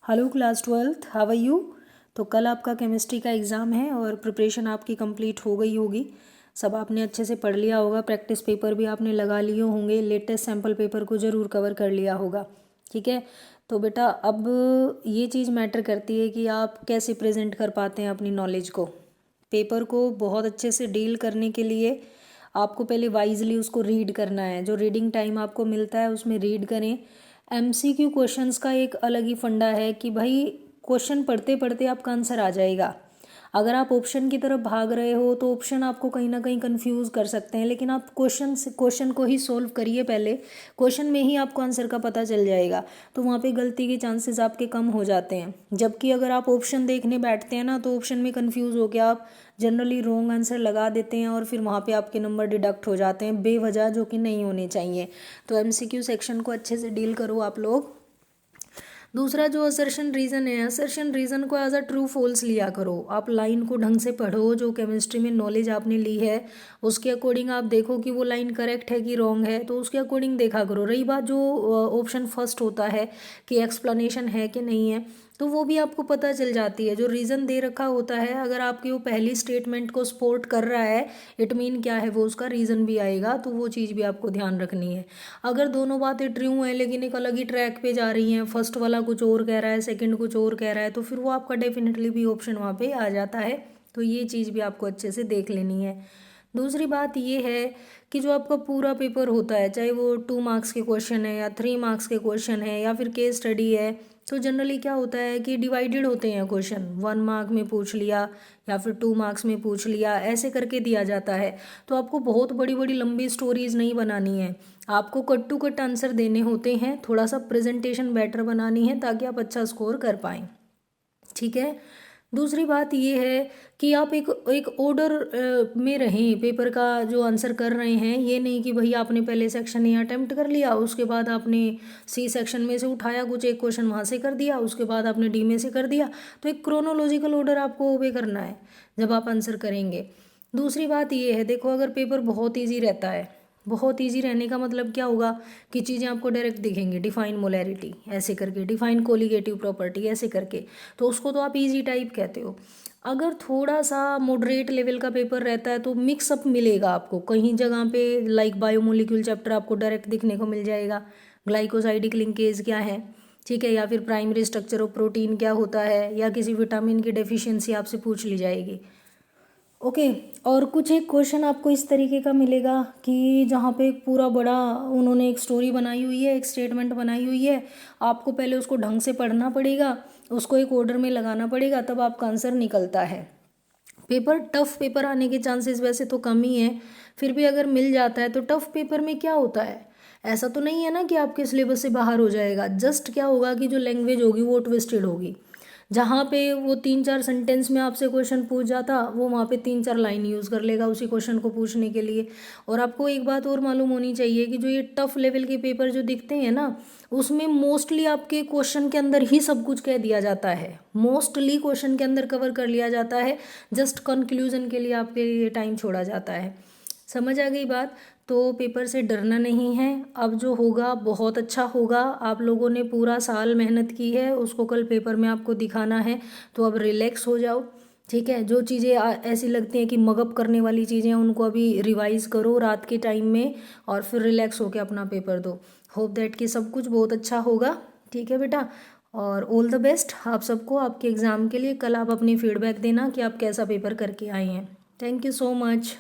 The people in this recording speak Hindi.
Hello class 12th, how are you. तो कल आपका केमिस्ट्री का एग्ज़ाम है और प्रिपरेशन आपकी कंप्लीट हो गई होगी। सब आपने अच्छे से पढ़ लिया होगा, प्रैक्टिस पेपर भी आपने लगा लिए होंगे, लेटेस्ट सैम्पल पेपर को ज़रूर कवर कर लिया होगा। ठीक है, तो बेटा अब ये चीज़ मैटर करती है कि आप कैसे प्रेजेंट कर पाते हैं अपनी नॉलेज को। पेपर को बहुत अच्छे से डील करने के लिए आपको पहले वाइजली उसको रीड करना है। जो रीडिंग टाइम आपको मिलता है उसमें रीड करें। एमसीक्यू क्वेश्चंस का एक अलग ही फंडा है कि भाई क्वेश्चन पढ़ते पढ़ते आपका आंसर आ जाएगा। अगर आप ऑप्शन की तरफ भाग रहे हो तो ऑप्शन आपको कहीं ना कहीं कंफ्यूज कर सकते हैं, लेकिन आप क्वेश्चन को ही सोल्व करिए। पहले क्वेश्चन में ही आपको आंसर का पता चल जाएगा, तो वहाँ पे गलती के चांसेस आपके कम हो जाते हैं। जबकि अगर आप ऑप्शन देखने बैठते हैं ना, तो ऑप्शन में कंफ्यूज हो के आप जनरली रॉन्ग आंसर लगा देते हैं और फिर वहाँ पे आपके नंबर डिडक्ट हो जाते हैं बेवजह, जो कि नहीं होने चाहिए। तो एमसीक्यू सेक्शन को अच्छे से डील करो आप लोग। दूसरा जो असर्शन रीज़न है, असर्शन रीज़न को एज अ ट्रू फॉल्स लिया करो। आप लाइन को ढंग से पढ़ो, जो केमिस्ट्री में नॉलेज आपने ली है उसके अकॉर्डिंग आप देखो कि वो लाइन करेक्ट है कि रॉन्ग है, तो उसके अकॉर्डिंग देखा करो। रही बात जो ऑप्शन फर्स्ट होता है कि एक्सप्लेनेशन है कि नहीं है, तो वो भी आपको पता चल जाती है। जो रीज़न दे रखा होता है, अगर आपकी वो पहली स्टेटमेंट को सपोर्ट कर रहा है, इट मीन क्या है, वो उसका रीज़न भी आएगा, तो वो चीज़ भी आपको ध्यान रखनी है। अगर दोनों बातें ट्रू हैं लेकिन एक अलग ही ट्रैक पे जा रही हैं, फर्स्ट वाला कुछ और कह रहा है, सेकंड कुछ और कह रहा है, तो फिर वो आपका डेफिनेटली भी ऑप्शन वहाँ पे आ जाता है। तो ये चीज़ भी आपको अच्छे से देख लेनी है। दूसरी बात ये है कि जो आपका पूरा पेपर होता है, चाहे वो 2 मार्क्स के क्वेश्चन है या 3 मार्क्स के क्वेश्चन है या फिर केस स्टडी है, तो जनरली क्या होता है कि डिवाइडेड होते हैं क्वेश्चन। 1 मार्क में पूछ लिया या फिर 2 मार्क्स में पूछ लिया, ऐसे करके दिया जाता है। तो आपको बहुत बड़ी बड़ी लंबी स्टोरीज नहीं बनानी है, आपको कट टू कट आंसर देने होते हैं। थोड़ा सा प्रेजेंटेशन बेटर बनानी है ताकि आप अच्छा स्कोर कर पाएँ। ठीक है। दूसरी बात ये है कि आप एक एक ऑर्डर में रहें पेपर का जो आंसर कर रहे हैं। ये नहीं कि भाई आपने पहले सेक्शन ए अटेम्प्ट कर लिया, उसके बाद आपने सी सेक्शन में से उठाया कुछ एक क्वेश्चन वहाँ से कर दिया, उसके बाद आपने डी में से कर दिया। तो एक क्रोनोलॉजिकल ऑर्डर आपको ओबे करना है जब आप आंसर करेंगे। दूसरी बात ये है, देखो अगर पेपर बहुत ईजी रहता है, बहुत इजी रहने का मतलब क्या होगा कि चीज़ें आपको डायरेक्ट दिखेंगी। डिफाइन मोलैरिटी ऐसे करके, डिफाइन कोलिगेटिव प्रॉपर्टी ऐसे करके, तो उसको तो आप इजी टाइप कहते हो। अगर थोड़ा सा मॉडरेट लेवल का पेपर रहता है तो मिक्सअप मिलेगा आपको कहीं जगह पे, लाइक बायोमोलिक्यूल चैप्टर आपको डायरेक्ट दिखने को मिल जाएगा, ग्लाइकोसाइडिक लिंकेज क्या है, ठीक है, या फिर प्राइमरी स्ट्रक्चर ऑफ प्रोटीन क्या होता है, या किसी विटामिन की डेफिशिएंसी आपसे पूछ ली जाएगी। ओके। और कुछ एक क्वेश्चन आपको इस तरीके का मिलेगा कि जहाँ पे एक पूरा बड़ा उन्होंने एक स्टोरी बनाई हुई है, एक स्टेटमेंट बनाई हुई है, आपको पहले उसको ढंग से पढ़ना पड़ेगा, उसको एक ऑर्डर में लगाना पड़ेगा, तब आपका आंसर निकलता है। पेपर टफ पेपर आने के चांसेस वैसे तो कम ही है, फिर भी अगर मिल जाता है तो टफ पेपर में क्या होता है, ऐसा तो नहीं है ना कि आपके सिलेबस से बाहर हो जाएगा। जस्ट क्या होगा कि जो लैंग्वेज होगी वो ट्विस्टेड होगी। जहाँ पे वो 3-4 सेंटेंस में आपसे क्वेश्चन पूछ जाता, वो वहाँ पे 3-4 लाइन यूज़ कर लेगा उसी क्वेश्चन को पूछने के लिए। और आपको एक बात और मालूम होनी चाहिए कि जो ये टफ लेवल के पेपर जो दिखते हैं ना, उसमें मोस्टली आपके क्वेश्चन के अंदर ही सब कुछ कह दिया जाता है, मोस्टली क्वेश्चन के अंदर कवर कर लिया जाता है, जस्ट कंक्लूजन के लिए आपके लिए टाइम छोड़ा जाता है। समझ आ गई बात। तो पेपर से डरना नहीं है, अब जो होगा बहुत अच्छा होगा। आप लोगों ने पूरा साल मेहनत की है, उसको कल पेपर में आपको दिखाना है, तो अब रिलैक्स हो जाओ। ठीक है, जो चीज़ें ऐसी लगती हैं कि मगअप करने वाली चीज़ें हैं, उनको अभी रिवाइज करो रात के टाइम में और फिर रिलैक्स होकर अपना पेपर दो। होप दैट कि सब कुछ बहुत अच्छा होगा। ठीक है बेटा, और ऑल द बेस्ट आप सबको आपके एग्ज़ाम के लिए। कल आप अपनी फीडबैक देना कि आप कैसा पेपर करके आए हैं। Thank you so much.